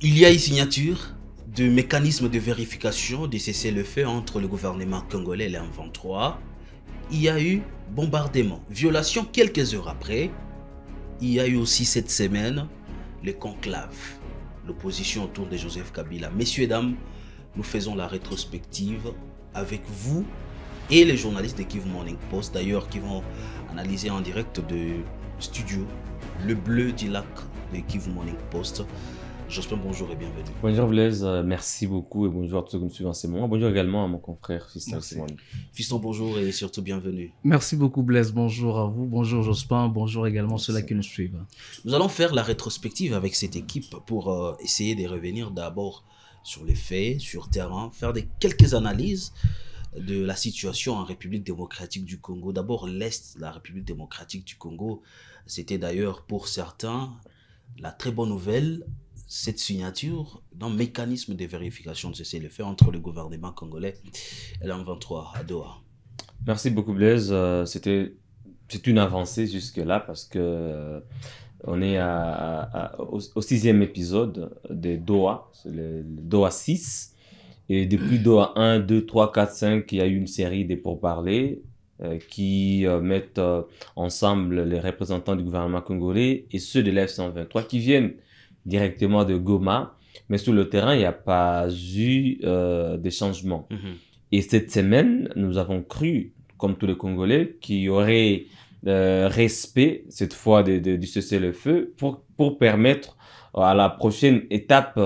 Il y a une signature de mécanisme de vérification du cessez-le-feu entre le gouvernement congolais et le M23. Il y a eu bombardement, violation quelques heures après. Il y a eu aussi cette semaine le conclave, l'opposition autour de Joseph Kabila. Messieurs et dames, nous faisons la rétrospective avec vous et les journalistes de Kivu Morning Post, d'ailleurs, qui vont analyser en direct de studio le bleu du lac de Kivu Morning Post. Jospin, bonjour et bienvenue. Bonjour Blaise, merci beaucoup et bonjour à tous ceux qui nous suivent en ce moment. Bonjour également à mon confrère Fiston. Fiston, bonjour et surtout bienvenue. Merci beaucoup Blaise, bonjour à vous, bonjour Jospin, bonjour également ceux-là qui nous suivent. Nous allons faire la rétrospective avec cette équipe pour essayer de revenir d'abord sur les faits, sur terrain, faire quelques analyses de la situation en République démocratique du Congo. D'abord l'Est, la République démocratique du Congo, c'était d'ailleurs pour certains la très bonne nouvelle, cette signature d'un mécanisme de vérification de cessez-le-feu entre le gouvernement congolais et l'M23 à Doha. Merci beaucoup Blaise, c'est une avancée jusque-là parce que on est au 6e épisode de Doha, c'est le Doha 6. Et depuis Doha 1, 2, 3, 4, 5, il y a eu une série de pourparlers qui mettent ensemble les représentants du gouvernement congolais et ceux de l'F-123 qui viennent directement de Goma, mais sur le terrain, il n'y a pas eu de changement. Et cette semaine, nous avons cru, comme tous les Congolais, qu'il y aurait respect, cette fois, du cessez-le-feu pour permettre à la prochaine étape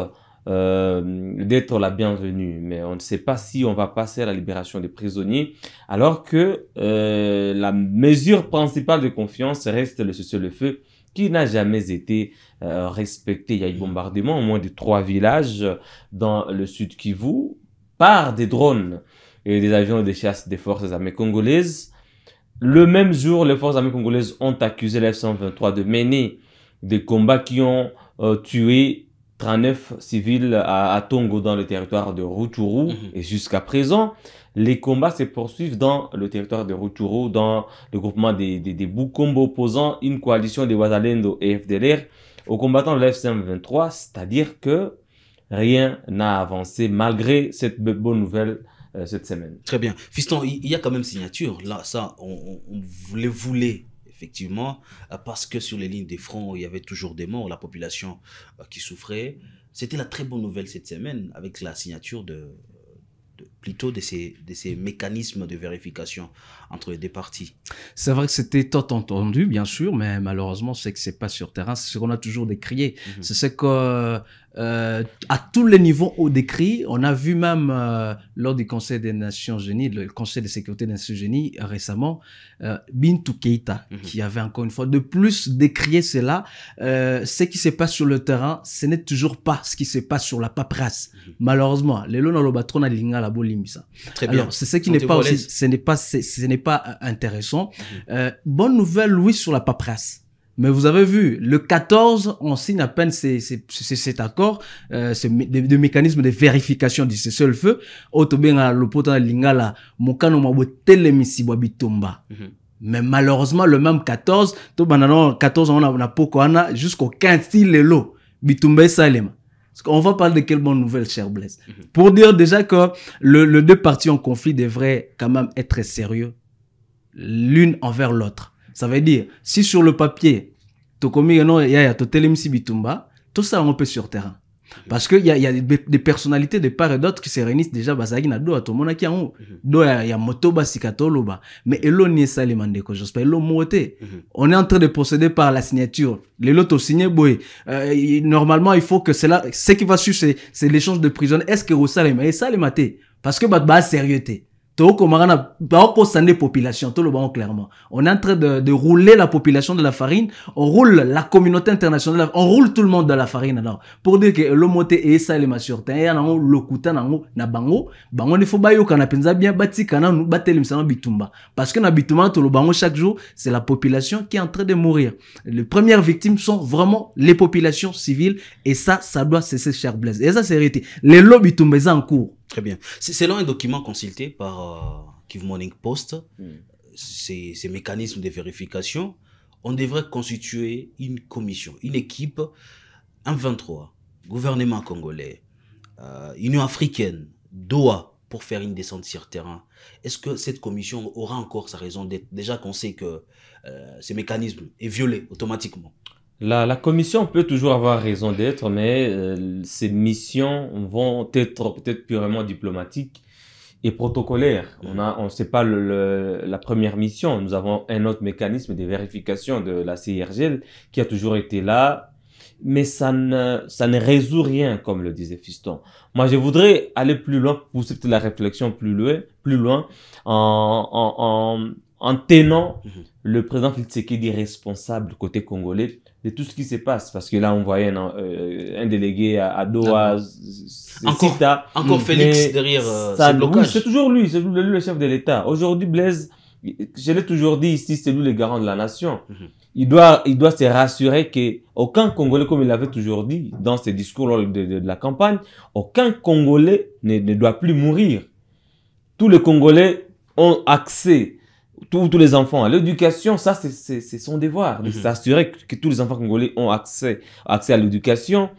d'être la bienvenue. Mais on ne sait pas si on va passer à la libération des prisonniers, alors que la mesure principale de confiance reste le cessez-le-feu, qui n'a jamais été respecté. Il y a eu bombardement au moins de 3 villages dans le sud Kivu par des drones et des avions de chasse des forces armées congolaises. Le même jour, les forces armées congolaises ont accusé la F-123 de mener des combats qui ont tué 39 civils à Tongo dans le territoire de Rutshuru. Et jusqu'à présent, les combats se poursuivent dans le territoire de Rutshuru, dans le groupement des Bukombo opposant une coalition de Wazalendo et FDLR aux combattants de la F-123, c'est-à-dire que rien n'a avancé malgré cette bonne nouvelle cette semaine. Très bien. Fiston, il y a quand même signature. Là, ça, on le voulait. Effectivement, parce que sur les lignes des fronts, il y avait toujours des morts, la population qui souffrait. C'était la très bonne nouvelle cette semaine avec la signature plutôt de ces mécanismes de vérification entre les deux parties. C'est vrai que c'était tant entendu, bien sûr, mais malheureusement, c'est que c'est pas sur terrain. C'est ce qu'on a toujours décrié. C'est ce que à tous les niveaux on décrit. On a vu même lors du Conseil des Nations Unies, le Conseil de sécurité des Nations Unies récemment, Bintou Keïta, qui avait encore une fois de plus décrié cela. Ce qui se passe sur le terrain, ce n'est toujours pas ce qui se passe sur la paperasse. Malheureusement, les lois le batron linga la bolimisa. Très bien. Alors, c'est ce qui n'est pas aussi, ce n'est pas intéressant. Bonne nouvelle, oui, sur la paperasse. Mais vous avez vu, le 14, on signe à peine cet accord, de mécanisme de vérification du cessez-le-feu. Otobenga lopota lingala mokano mabo telemisi bitumba. Mais malheureusement, le même 14, to banano 14 on a poko ana jusqu'au 15 lelo bitumba salema. On va parler de quelle bonne nouvelle, cher Blaise. Pour dire déjà que les deux parties en conflit devraient quand même être sérieux l'une envers l'autre. Ça veut dire, si sur le papier, tout ça on peut sur terrain. Parce qu'il y a des personnalités de part et d'autre qui se réunissent déjà, on est en train de procéder par la signature. Les lots signé, normalement, il faut que ce qui va suivre, c'est l'échange de prisonniers. Est-ce que ça les maté? Parce que, sérieuxté. Population, tout le monde clairement. On est en train de rouler la population de la farine, on roule la communauté internationale, on roule tout le monde de la farine alors. Pour dire que le moté et ça les masurtin, et on le kuta na bango, il faut bayo kana penza bien bati kana nous battre le bitumba. Parce que na bitumba tout le bango chaque jour, c'est la population qui est en train de mourir. Les premières victimes sont vraiment les populations civiles et ça doit cesser, cher Blaise. Et ça c'est réalité. Les lobbies bitumba en cours. Très bien. Selon un document consulté par Kivu Morning Post, ces mécanismes de vérification, on devrait constituer une commission, une équipe, M23, gouvernement congolais, Union africaine, Doha, pour faire une descente sur terrain. Est-ce que cette commission aura encore sa raison d'être, déjà qu'on sait que ce mécanisme est violé automatiquement? La commission peut toujours avoir raison d'être, mais ces missions vont être peut-être purement diplomatiques et protocolaires. On sait pas la première mission. Nous avons un autre mécanisme de vérification de la CIRGL qui a toujours été là, mais ça ne résout rien, comme le disait Fiston. Moi, je voudrais aller plus loin, pousser la réflexion plus loin, en tenant le président Félix Tshisekedi responsable côté congolais de tout ce qui se passe. Parce que là, on voyait un délégué à Doha, encore Félix derrière ces blocages. Oui, c'est toujours lui le chef de l'État. Aujourd'hui, Blaise, je l'ai toujours dit ici, c'est lui le garant de la nation. Il doit se rassurer qu'aucun Congolais, comme il l'avait toujours dit dans ses discours lors de la campagne, aucun Congolais ne doit plus mourir. Tous les Congolais ont accès, tous les enfants, à l'éducation. Ça, c'est son devoir, de s'assurer que tous les enfants congolais ont accès à l'éducation,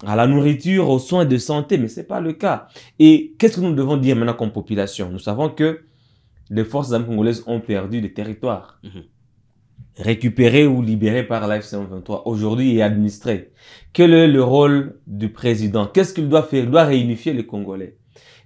à la nourriture, aux soins de santé, mais c'est pas le cas. Et qu'est-ce que nous devons dire maintenant comme population? Nous savons que les forces armées congolaises ont perdu des territoires. Récupérés ou libérés par la FC-M23 aujourd'hui et administrés. Quel est le rôle du président? Qu'est-ce qu'il doit faire? Il doit réunifier les Congolais.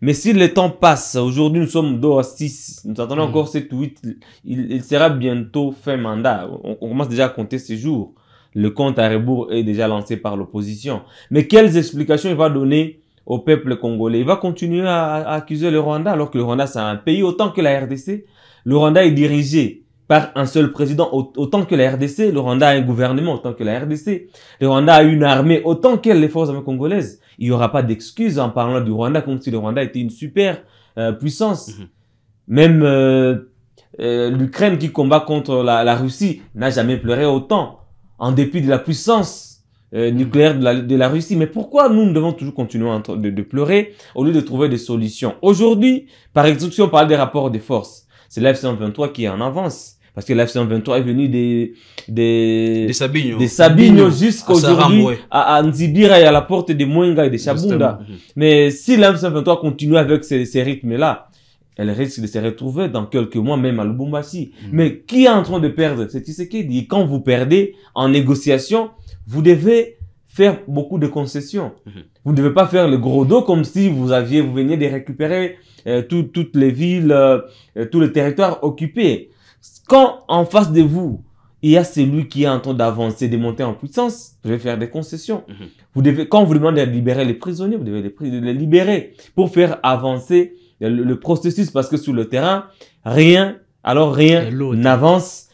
Mais si le temps passe, aujourd'hui nous sommes 2 à 6, nous attendons encore 7 ou 8, il sera bientôt fin mandat. On commence déjà à compter ces jours. Le compte à rebours est déjà lancé par l'opposition. Mais quelles explications il va donner au peuple congolais? Il va continuer à accuser le Rwanda, alors que le Rwanda c'est un pays autant que la RDC. Le Rwanda est dirigé par un seul président autant que la RDC. Le Rwanda a un gouvernement autant que la RDC. Le Rwanda a une armée autant que les forces armées congolaises. Il n'y aura pas d'excuses en parlant du Rwanda comme si le Rwanda était une super puissance. Même l'Ukraine qui combat contre la Russie n'a jamais pleuré autant, en dépit de la puissance nucléaire de la Russie. Mais pourquoi nous devons toujours continuer de pleurer au lieu de trouver des solutions? Aujourd'hui, par exemple, si on parle des rapports de force, c'est la FC-M23 qui est en avance. Parce que la FC-M23 est venue des Sabinyo jusqu'aujourd'hui à Nzibira et à la porte de Mwenga et de Chabunda. Mais si la FC-M23 continue avec ces rythmes-là, elle risque de se retrouver dans quelques mois même à Lubumbashi. Mais qui est en train de perdre? C'est Tshisekedi. Quand vous perdez en négociation, vous devez faire beaucoup de concessions. Vous ne devez pas faire le gros dos comme si vous veniez de récupérer toutes les villes, tous les territoires occupés. Quand en face de vous, il y a celui qui est en train d'avancer, de monter en puissance, vous devez faire des concessions. Quand on vous demande de libérer les prisonniers, vous devez les libérer pour faire avancer le processus, parce que sur le terrain, rien n'avance.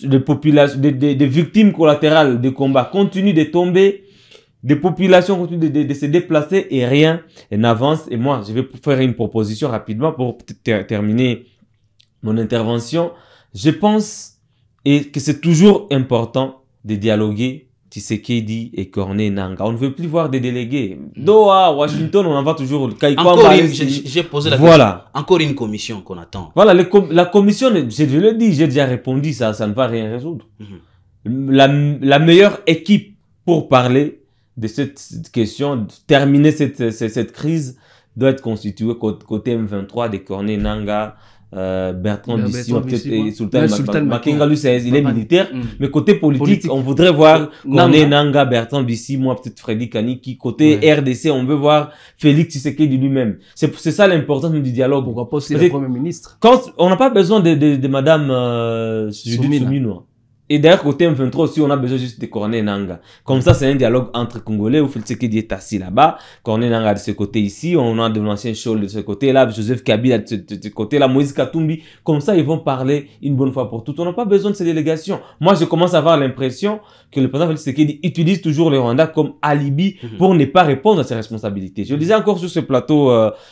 Des victimes collatérales de combat continuent de tomber, des populations continuent de se déplacer et rien n'avance. Et moi, je vais faire une proposition rapidement pour terminer mon intervention. Je pense que c'est toujours important de dialoguer Tshisekedi et Corneille Nangaa. On ne veut plus voir des délégués. Doha, Washington, on en va toujours. J'ai posé la question. Encore une commission qu'on attend. Voilà, la commission, je le dis, j'ai déjà répondu, ça ne va rien résoudre. La meilleure équipe pour parler de cette question, terminer cette crise, doit être constituée côté M23 de Corneille Nangaa, Bertrand Bissiou, et Sultan Makenga, lui, il est militaire, mais côté politique, on voudrait voir Corneille Nangaa, Bertrand Bissiou, moi, peut-être Freddy Kaniki, côté RDC, on veut voir Félix Tshisekedi lui-même. C'est ça l'importance du dialogue. Pourquoi pas aussi le Premier ministre? On n'a pas besoin de Madame Judith Suminwa. Et d'ailleurs, côté M23 aussi, on a besoin juste de Corneille Nangaa. Comme ça, c'est un dialogue entre Congolais où Félix Tshisekedi est assis là-bas. Corneille Nangaa de ce côté ici, on a de l'ancien Scholl de ce côté-là, Joseph Kabila de ce côté-là, Moïse Katumbi. Comme ça, ils vont parler une bonne fois pour toutes. On n'a pas besoin de ces délégations. Moi, je commence à avoir l'impression que le président Félix Tshisekedi utilise toujours le Rwanda comme alibi pour ne pas répondre à ses responsabilités. Je le disais encore sur ce plateau,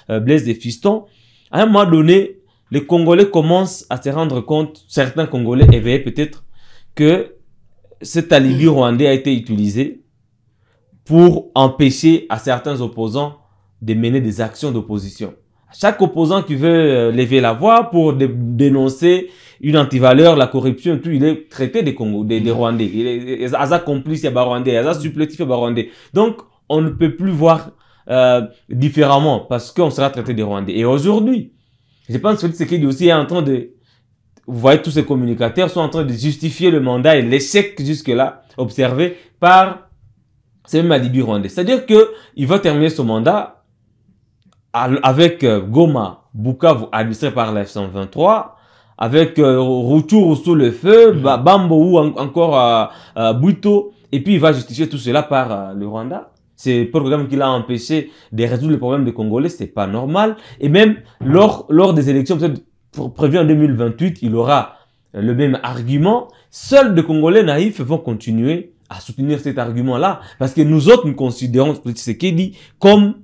Blaise et Fiston, à un moment donné, les Congolais commencent à se rendre compte, certains Congolais éveillés peut-être, que cet alibi rwandais a été utilisé pour empêcher à certains opposants de mener des actions d'opposition. Chaque opposant qui veut lever la voix pour dénoncer une antivaleur, la corruption, tout, il est traité des Rwandais. Il est complice, il y a Rwandais, il y a supplétif, il y a Rwandais. Donc, on ne peut plus voir différemment parce qu'on sera traité des Rwandais. Et aujourd'hui, je pense que Félix Tshisekedi aussi est en train de... Vous voyez, tous ces communicateurs sont en train de justifier le mandat et l'échec jusque-là observé par ces mêmes Alibi rwandais. C'est-à-dire qu'il va terminer son mandat avec Goma, Bukavu, administré par la F-123, avec Rutshuru sous le feu, Bambo ou encore Bwito, et puis il va justifier tout cela par le Rwanda. C'est le programme qui l'a empêché de résoudre le problème des Congolais, c'est pas normal. Et même lors des élections prévues en 2028, il aura le même argument. Seuls des Congolais naïfs vont continuer à soutenir cet argument-là, parce que nous autres, nous considérons Tshisekedi comme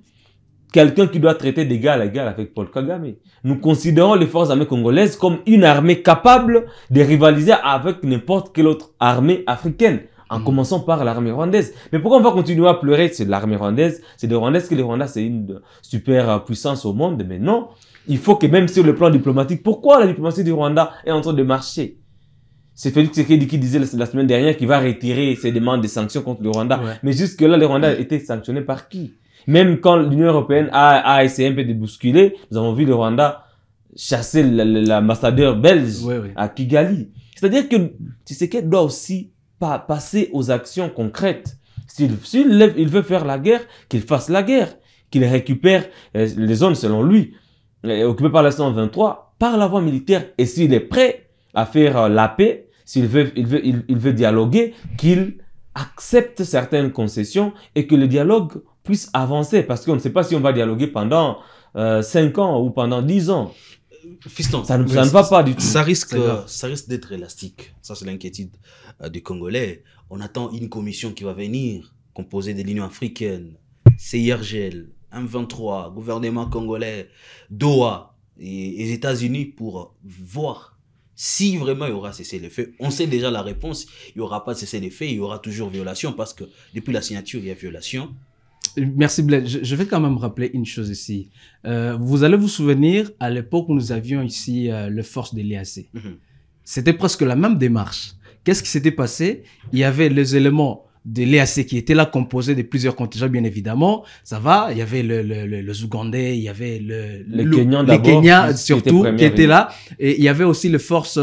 quelqu'un qui doit traiter d'égal à égal avec Paul Kagame. Nous considérons les forces armées congolaises comme une armée capable de rivaliser avec n'importe quelle autre armée africaine, en commençant par l'armée rwandaise. Mais pourquoi on va continuer à pleurer? C'est l'armée rwandaise, c'est des Rwandais, que les Rwandais c'est une super puissance au monde, mais non. Il faut que même sur le plan diplomatique, pourquoi la diplomatie du Rwanda est en train de marcher? C'est Félix Tshisekedi qui disait la semaine dernière qu'il va retirer ses demandes de sanctions contre le Rwanda. Ouais. Mais jusque-là, le Rwanda a été sanctionné par qui? Même quand l'Union européenne a essayé un peu de bousculer, nous avons vu le Rwanda chasser l'ambassadeur belge à Kigali. C'est-à-dire que Tshisekedi doit aussi passer aux actions concrètes. S'il veut faire la guerre, qu'il fasse la guerre, qu'il récupère les zones selon lui, occupées par la 123, par la voie militaire. Et s'il est prêt à faire la paix, s'il veut dialoguer, qu'il accepte certaines concessions et que le dialogue puisse avancer. Parce qu'on ne sait pas si on va dialoguer pendant 5 ans ou pendant 10 ans. Fiston, ça ne va pas du tout. Ça risque d'être élastique. Ça, c'est l'inquiétude des Congolais. On attend une commission qui va venir, composée de l'Union africaine, CIRGL, M23, gouvernement congolais, Doha et les États-Unis pour voir si vraiment il y aura cessez-le-feu. On sait déjà la réponse. Il n'y aura pas cessez-le-feu, il y aura toujours violation parce que depuis la signature, il y a violation. Merci Blaise. Je vais quand même rappeler une chose ici. Vous allez vous souvenir, à l'époque où nous avions ici les forces de l'EAC. C'était presque la même démarche. Qu'est-ce qui s'était passé? Il y avait les éléments de l'EAC qui étaient là, composés de plusieurs contingents, bien évidemment. Ça va, il y avait les Ougandais, il y avait les Kenyans surtout, qui étaient là. Et il y avait aussi les forces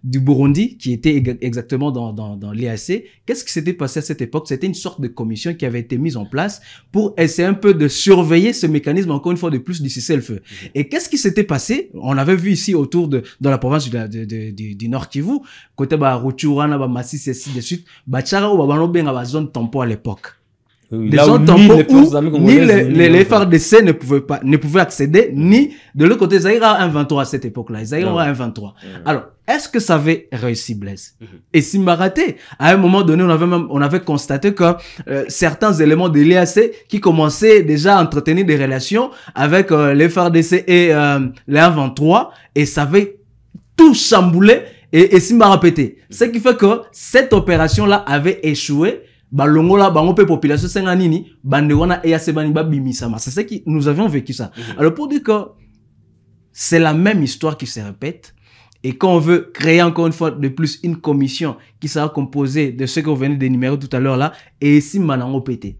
du Burundi qui étaient exactement dans l'EAC. Qu'est-ce qui s'était passé à cette époque? C'était une sorte de commission qui avait été mise en place pour essayer un peu de surveiller ce mécanisme, encore une fois de plus, du cessez-le-feu. Et qu'est-ce qui s'était passé? On avait vu ici autour dans la province du Nord Kivu, côté Rutshuru, Masisi, ainsi de suite, Bachara ou Babano zone tampon à l'époque. Oui, des zones tampons où ni les FARDC ne pouvaient accéder, ni de l'autre côté, Zaïra a un 23 à cette époque-là. Zaïra a un 23. Alors, est-ce que ça avait réussi, Blaise? Et si m'a raté, à un moment donné, on avait constaté que certains éléments de l'EAC qui commençaient déjà à entretenir des relations avec les FARDC et les 23, et ça avait tout chamboulé et si m'a répété. Ce qui fait que cette opération-là avait échoué. Balongola, bangope population senganini, bandewana et asebaniba bimisama. C'est ça que nous avions vécu ça. Alors pour dire que c'est la même histoire qui se répète, et quand on veut créer encore une fois de plus une commission qui sera composée de ceux que vous venez d'énumérer tout à l'heure là, et ici manango pété.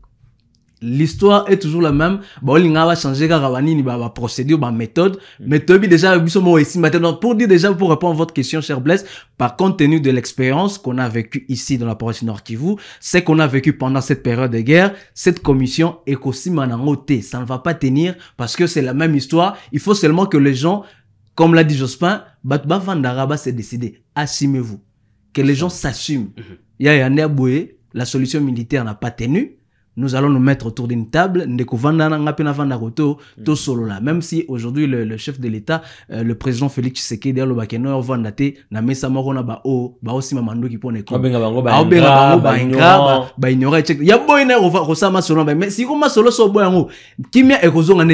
L'histoire est toujours la même. Bon, il va changer la procédure, la méthode. Méthode, déjà, ici maintenant. Pour dire déjà, pour répondre à votre question, cher Blaise, par compte tenu de l'expérience qu'on a vécue ici dans la province Nord Kivu, c'est qu'on a vécu pendant cette période de guerre, cette commission est aussi manangoté. Ça ne va pas tenir parce que c'est la même histoire. Il faut seulement que les gens, comme l'a dit Jospin, Batba Vandaraba s'est décidé. Assumez-vous. Que les gens s'assument. Il y a un aboué, la solution militaire n'a pas tenu. Nous allons nous mettre autour d'une table, même si aujourd'hui le chef de l'État, le président Félix Tshisekedi, il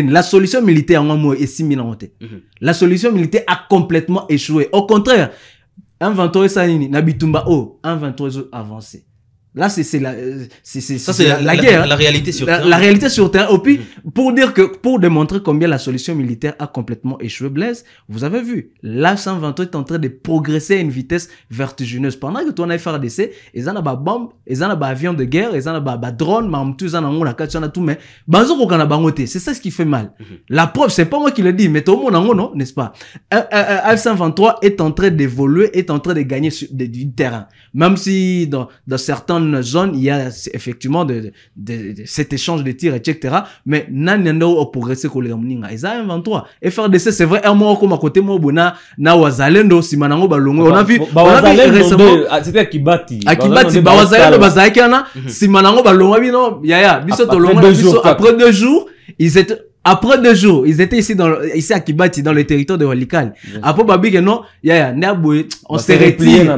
la solution militaire la solution militaire a complètement échoué. Au contraire, un 23 avancé. Là, c'est Ça, c'est la guerre. La réalité sur La réalité sur terrain. Et puis, pour démontrer combien la solution militaire a complètement échoué, Blaise, vous avez vu, l'A-123 est en train de progresser à une vitesse vertigineuse. Pendant que toi, on a FARDC, ils ont des bombes, ils ont des avions de guerre, ils ont des drones, ils ont des tout, mais, c'est ça ce qui fait mal. La preuve, c'est pas moi qui le dis, mais tout le monde, non, n'est-ce pas? F-123 est en train d'évoluer, est en train de gagner du terrain. Même si dans certaines zones, il y a effectivement cet échange de tirs, etc. Mais nanendo au progresser ko le mninga. Ils ont 23. FRDC, c'est vrai, un mois comme à côté, moi, na wazalendo, si manango balongo. On a vu récemment. C'était Akibati. Akibati, wazalendo, bazakana, si manango balongo, non, yaya, biso tolongo, après 2 jours, après 2 jours, ils étaient ici à Kibati, dans le territoire de Walikale. Après, babi, non, on s'est retiré.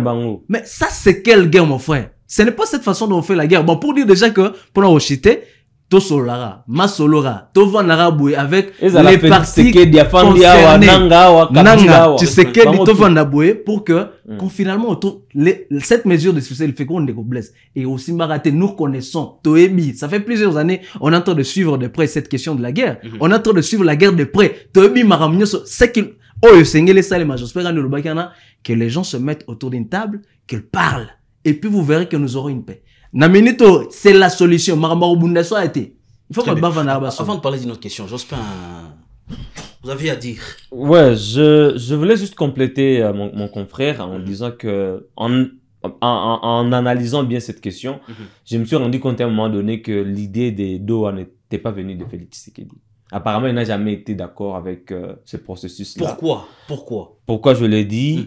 Mais ça, c'est quelle guerre, mon frère? Ce n'est pas cette façon dont on fait la guerre. Bon, pour dire déjà que, pour nous chiter, to solara, ma solora, to vanara boué avec les parties concernées. Nanga, tu sais que to vanara boué pour que, finalement, cette mesure de succès, le fait qu'on est blesse. Et aussi, Maraté, nous connaissons, Toebi, ça fait plusieurs années, on est en train de suivre de près cette question de la guerre. On est en train de suivre la guerre de près. Toebi, Maramnyo, c'est qu'il, que les gens se mettent autour d'une table, qu'ils parlent. Et puis vous verrez que nous aurons une paix. Naminito, c'est la solution. Maramaroubundeso a été. Il faut qu'on bave en arabe. Avant de parler d'une autre question, Jospin, vous aviez à dire. Ouais, je voulais juste compléter mon confrère en disant que en analysant bien cette question, je me suis rendu compte à un moment donné que l'idée des Doha n'était pas venue de Félix Tshisekedi. Apparemment, il n'a jamais été d'accord avec ce processus-là. Pourquoi je l'ai dit?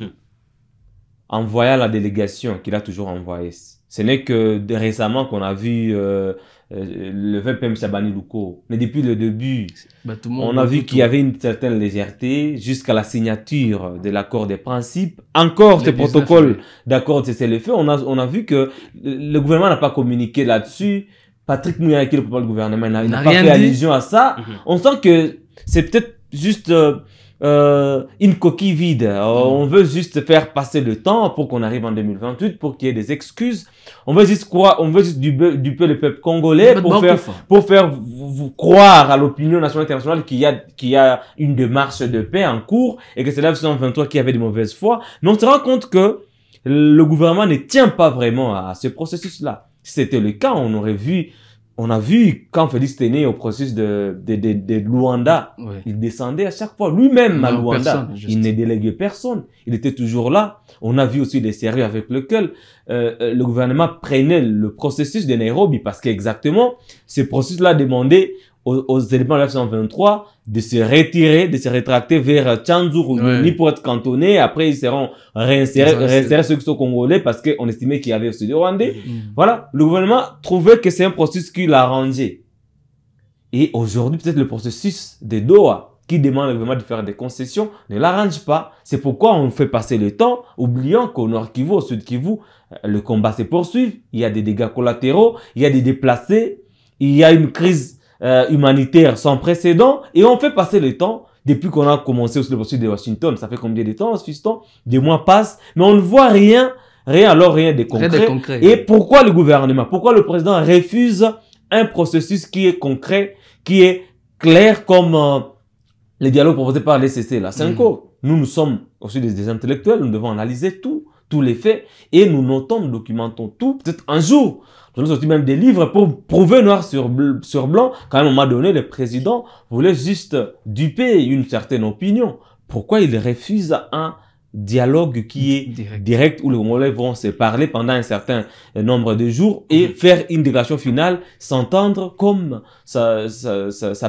En voyant la délégation qu'il a toujours envoyée. Ce n'est que récemment qu'on a vu le VPM Chabani Louko. Mais depuis le début, on a vu qu'il y avait une certaine légèreté jusqu'à la signature de l'accord des principes. Encore ce protocole d'accord de cessez-le-feu. On a vu que le gouvernement n'a pas communiqué là-dessus. Patrick Mouya, qui est le porte-parole du gouvernement, n'a pas fait allusion à ça. On sent que c'est peut-être juste une coquille vide. On veut juste faire passer le temps pour qu'on arrive en 2028, pour qu'il y ait des excuses. On veut juste croire, on veut juste duper le peuple congolais pour faire croire à l'opinion nationale et internationale qu'il y a une démarche de paix en cours et que c'est là 123 qui avait de mauvaise foi. Mais on se rend compte que le gouvernement ne tient pas vraiment à ce processus-là. Si c'était le cas, on a vu quand Félix était né au processus de Luanda, il descendait à chaque fois lui-même à Luanda. Il ne déléguait personne. Il était toujours là. On a vu aussi les sérieux avec lequel le gouvernement prenait le processus de Nairobi parce qu'exactement, ce processus-là demandait aux éléments de la F-123 de se retirer, de se rétracter vers Tchanzour ou ni pour être cantonnés. Après, ils seront réinsérés ceux qui sont congolais parce qu'on estimait qu'il y avait aussi des Rwandais. Voilà. Le gouvernement trouvait que c'est un processus qui l'arrangeait. Et aujourd'hui, peut-être le processus de Doha, qui demande au gouvernement de faire des concessions, ne l'arrange pas. C'est pourquoi on fait passer le temps, oubliant qu'au Nord Kivu, au Sud Kivu, le combat se poursuit. Il y a des dégâts collatéraux, il y a des déplacés, il y a une crise humanitaire sans précédent, et on fait passer le temps depuis qu'on a commencé aussi le processus de Washington. Ça fait combien de temps, fiston? Des mois passent, mais on ne voit rien de concret. Et pourquoi le gouvernement, pourquoi le président refuse un processus qui est concret, qui est clair comme les dialogues proposés par les CC, la Cinco. Nous sommes aussi des intellectuels, nous devons analyser tous les faits, et nous notons, nous documentons tout. Peut-être un jour, nous sortis même des livres pour prouver noir sur blanc qu'à un moment donné, le président voulait juste duper une certaine opinion. Pourquoi il refuse un dialogue qui est direct où les Congolais vont se parler pendant un certain nombre de jours et faire une déclaration finale, s'entendre comme ça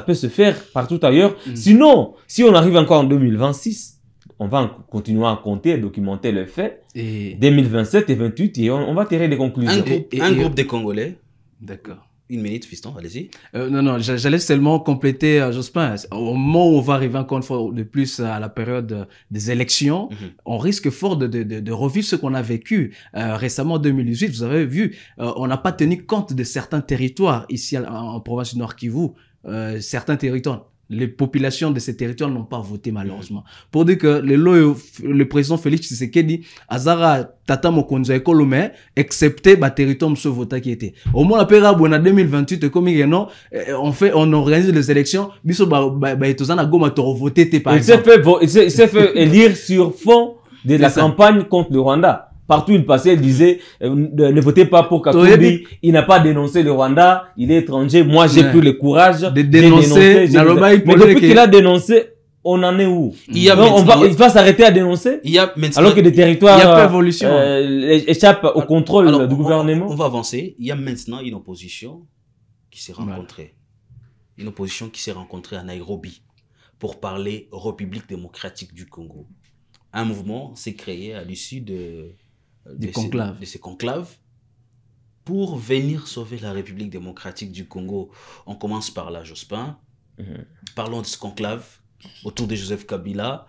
peut se faire partout ailleurs. Sinon, si on arrive encore en 2026, on va continuer à compter, à documenter les faits. Et 2027 et 28, et on va tirer des conclusions. Un groupe de Congolais. D'accord. Une minute, fiston, allez-y. Non, j'allais seulement compléter, Jospin. Au moment où on va arriver encore une fois de plus à la période des élections, on risque fort de revivre ce qu'on a vécu récemment en 2018. Vous avez vu, on n'a pas tenu compte de certains territoires ici en province du Nord Kivu, certains territoires. les populations de ces territoires n'ont pas voté malheureusement. Pour dire que le président Félix Tshisekedi Azara Tata Mokonzo Ekolome excepté le territoire de ce vote qui était. Au moins la période en 2028 comme on organise les élections, biso etozana goma to voter par exemple. Il s'est fait élire sur fond de la campagne contre le Rwanda. Partout où il passait, il disait ne votez pas pour Katumbi, il n'a pas dénoncé le Rwanda, il est étranger, moi j'ai plus le courage de dénoncer. Mais depuis qu'il a dénoncé, on en est où? Il va s'arrêter à dénoncer alors que des territoires échappent au contrôle du gouvernement. On va avancer. Il y a maintenant une opposition qui s'est rencontrée. Une opposition qui s'est rencontrée à Nairobi pour parler République démocratique du Congo. Un mouvement s'est créé à l'issue de ces conclaves pour venir sauver la République démocratique du Congo. On commence par là, Jospin. Parlons de ce conclave autour de Joseph Kabila.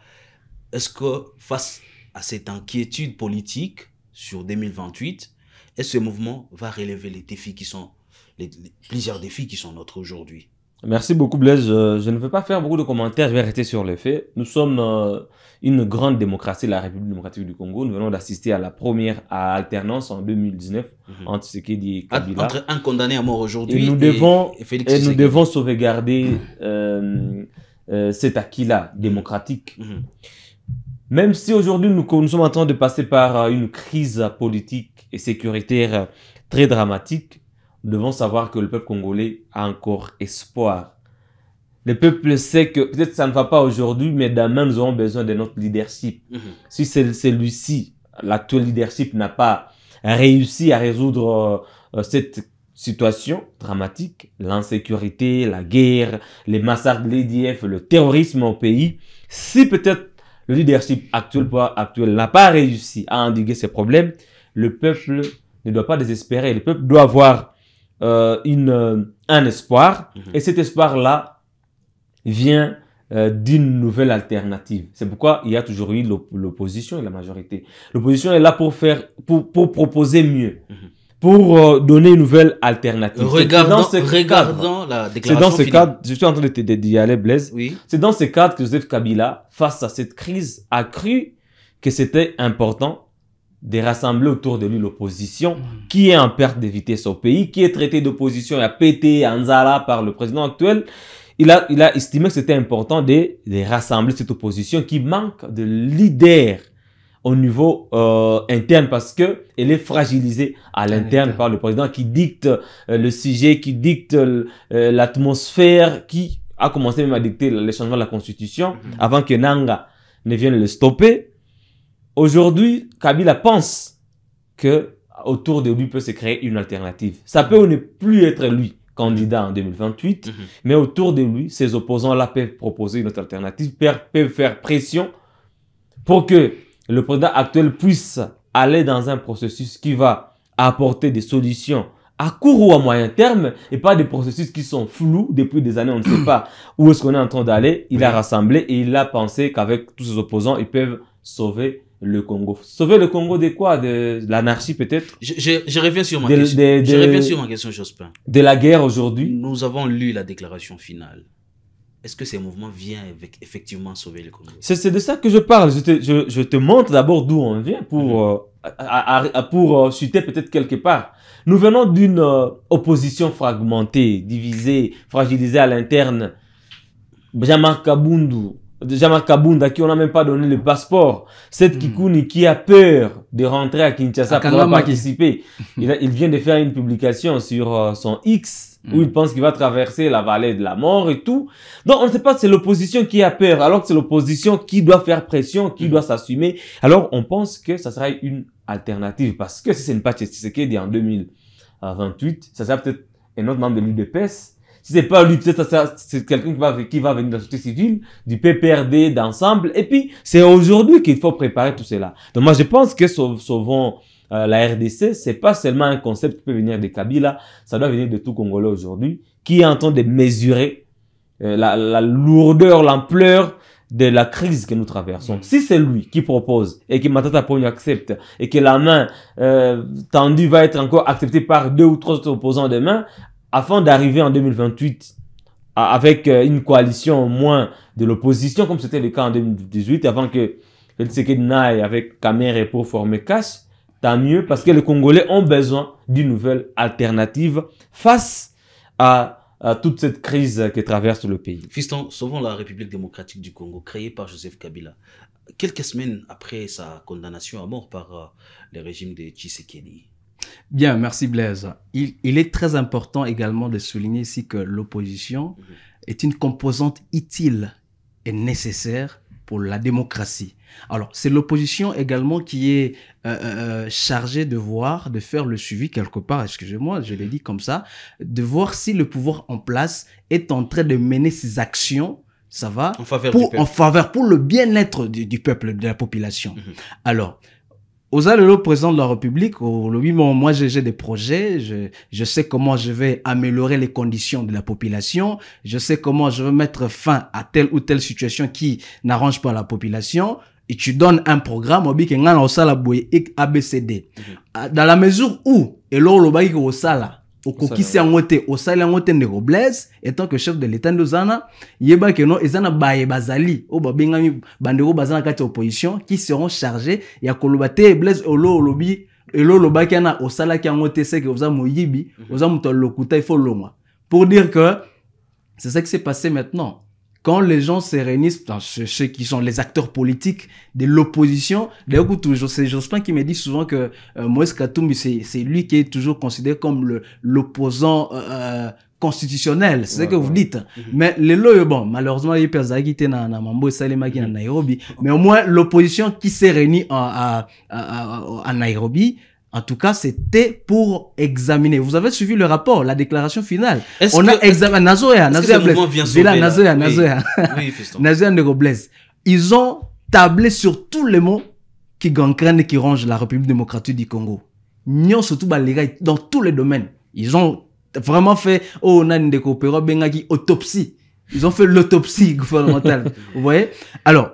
Est-ce que face à cette inquiétude politique sur 2028, est-ce que ce mouvement va relever les défis qui sont plusieurs défis qui sont nôtres aujourd'hui? Merci beaucoup Blaise. Je ne veux pas faire beaucoup de commentaires, je vais rester sur les faits. Nous sommes une grande démocratie, la République démocratique du Congo. Nous venons d'assister à la première alternance en 2019 entre Tshisekedi et Kabila. Entre un condamné à mort aujourd'hui et nous devons sauvegarder cet acquis-là démocratique. Même si aujourd'hui nous sommes en train de passer par une crise politique et sécuritaire très dramatique, nous devons savoir que le peuple congolais a encore espoir. Le peuple sait que peut-être ça ne va pas aujourd'hui, mais demain nous aurons besoin de notre leadership. Si celui-ci, l'actuel leadership, n'a pas réussi à résoudre cette situation dramatique, l'insécurité, la guerre, les massacres de l'EDF, le terrorisme au pays, si peut-être le leadership actuel n'a pas réussi à endiguer ces problèmes, le peuple ne doit pas désespérer. Le peuple doit avoir un espoir, et cet espoir-là vient d'une nouvelle alternative. C'est pourquoi il y a toujours eu l'opposition et la majorité. L'opposition est là pour proposer mieux, pour donner une nouvelle alternative. Regardons la déclaration c'est dans ce finale. cadre, je suis en train d'y aller, Blaise. Oui. C'est dans ce cadre que Joseph Kabila, face à cette crise, a cru que c'était important de rassembler autour de lui l'opposition qui est en perte de vitesse au pays, qui est traité d'opposition à pété, à Nzala par le président actuel. Il a estimé que c'était important de rassembler cette opposition qui manque de leader au niveau interne parce que elle est fragilisée à l'interne par le président qui dicte le sujet, qui dicte l'atmosphère, qui a commencé même à dicter les changements de la constitution avant que Nanga ne vienne le stopper. Aujourd'hui, Kabila pense que autour de lui peut se créer une alternative. Ça peut ne plus être lui candidat en 2028, mais autour de lui, ses opposants-là peuvent proposer une autre alternative, peuvent faire pression pour que le président actuel puisse aller dans un processus qui va apporter des solutions à court ou à moyen terme et pas des processus qui sont flous depuis des années, on ne sait pas où est-ce qu'on est en train d'aller. Il a rassemblé et il a pensé qu'avec tous ses opposants, ils peuvent sauver le Congo. Sauver le Congo de quoi? De l'anarchie peut-être? Je reviens sur ma question. Je reviens sur ma question, Jospin. De la guerre aujourd'hui? Nous avons lu la déclaration finale. Est-ce que ces mouvements viennent effectivement sauver le Congo? C'est de ça que je parle. Je te montre d'abord d'où on vient pour chuter peut-être quelque part. Nous venons d'une opposition fragmentée, divisée, fragilisée à l'interne. Jean-Marc Kabunda, qui on n'a même pas donné le passeport. Cette Kikuni qui a peur de rentrer à Kinshasa pour participer. Il vient de faire une publication sur son X où il pense qu'il va traverser la vallée de la mort et tout. Donc on ne sait pas, c'est l'opposition qui a peur, alors que c'est l'opposition qui doit faire pression, qui doit s'assumer. Alors on pense que ça sera une alternative parce que si c'est une Tshisekedi en 2028, ça sera peut-être un autre membre de l'UDPS. Si c'est pas lui, peut-être c'est quelqu'un qui va venir de la société civile, du PPRD, d'ensemble. Et puis, c'est aujourd'hui qu'il faut préparer tout cela. Donc moi, je pense que sauvons la RDC, c'est pas seulement un concept qui peut venir de Kabila, ça doit venir de tout Congolais aujourd'hui, qui est en train de mesurer la lourdeur, l'ampleur de la crise que nous traversons. Si c'est lui qui propose et que Matata Ponyo accepte et que la main tendue va être encore acceptée par 2 ou 3 autres opposants demain, afin d'arriver en 2028 avec une coalition au moins de l'opposition, comme c'était le cas en 2018, avant que Tshisekedi n'aille avec Kamerhe pour former CASH, tant mieux, parce que les Congolais ont besoin d'une nouvelle alternative face à toute cette crise qui traverse le pays. Fiston, sauvons la République démocratique du Congo, créée par Joseph Kabila. Quelques semaines après sa condamnation à mort par le régime de Tshisekedi. Bien, merci Blaise. Il est très important également de souligner ici que l'opposition est une composante utile et nécessaire pour la démocratie. Alors, c'est l'opposition également qui est chargée de faire le suivi quelque part, excusez-moi, je l'ai dit comme ça, de voir si le pouvoir en place est en train de mener ses actions, ça va, en faveur pour le bien-être du peuple, de la population. Alors, le président de la République, moi j'ai des projets, je sais comment je vais améliorer les conditions de la population, je sais comment je vais mettre fin à telle ou telle situation qui n'arrange pas la population, et tu donnes un programme, ABCD. Dans la mesure où, et là, okokisi yango te osali yango te ndeko Blaise étant que chef de l'état ndozana yeba ke no ezana baye bazali o babengami bandeko bazana kati opposition qui seront chargés ya koloba te Blaise olobi lobaki na osala ki yango te c'est que oza moyibi oza muto lokuta il faut longwa pour dire que c'est ça qui s'est passé maintenant. Quand les gens se réunissent, ceux qui sont les acteurs politiques de l'opposition, d'ailleurs, c'est Jospin qui me dit souvent que Moïse Katumbi, c'est lui qui est toujours considéré comme l'opposant constitutionnel. C'est ce que vous dites. Mais les lois, bon, malheureusement, il y a personne qui était dans Mambo et Salema qui est à Nairobi. Mais au moins, l'opposition qui s'est réunie à Nairobi, en tout cas, c'était pour examiner. Vous avez suivi le rapport, la déclaration finale. On a examiné Nazoya Blaise. Ils ont tablé sur tous les mots qui gangrènent et qui rongent la République démocratique du Congo. Nyon surtout dans tous les domaines. Ils ont vraiment fait autopsie. Ils ont fait l'autopsie gouvernementale. Vous voyez? Alors,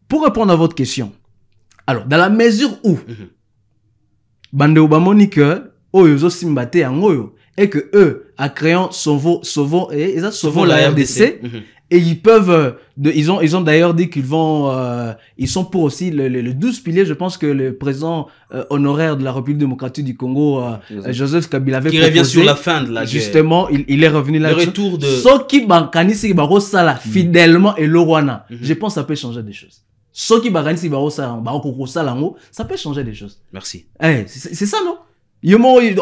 pour répondre à votre question, alors dans la mesure où bande obamoni que oyo simbate yango et que eux à créant sauvons la RDC et ils peuvent ils ont d'ailleurs dit qu'ils vont ils sont pour aussi le 12 piliers. Je pense que le président honoraire de la République démocratique du Congo Joseph Kabila avait proposé, revient sur la fin de la guerre. Justement il est revenu là. Le retour de Soki bankanisi barosala fidèlement et Lorwana. Je pense que ça peut changer des choses. Ça peut changer des choses. Merci. C'est ça, non?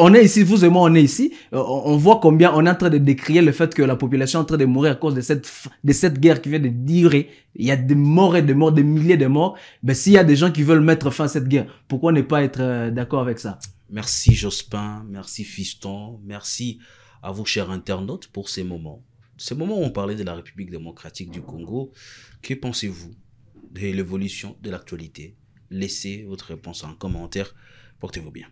On est ici, vous et moi, on est ici. On voit combien on est en train de décrier le fait que la population est en train de mourir à cause de cette guerre qui vient de durer. Il y a des morts et des morts, des milliers de morts. Ben, s'il y a des gens qui veulent mettre fin à cette guerre, pourquoi ne pas être d'accord avec ça? Merci Jospin, merci Fiston, merci à vous, chers internautes, pour ces moments. Ces moments où on parlait de la République démocratique du Congo. Que pensez-vous de l'évolution de l'actualité? Laissez votre réponse en commentaire. Portez-vous bien.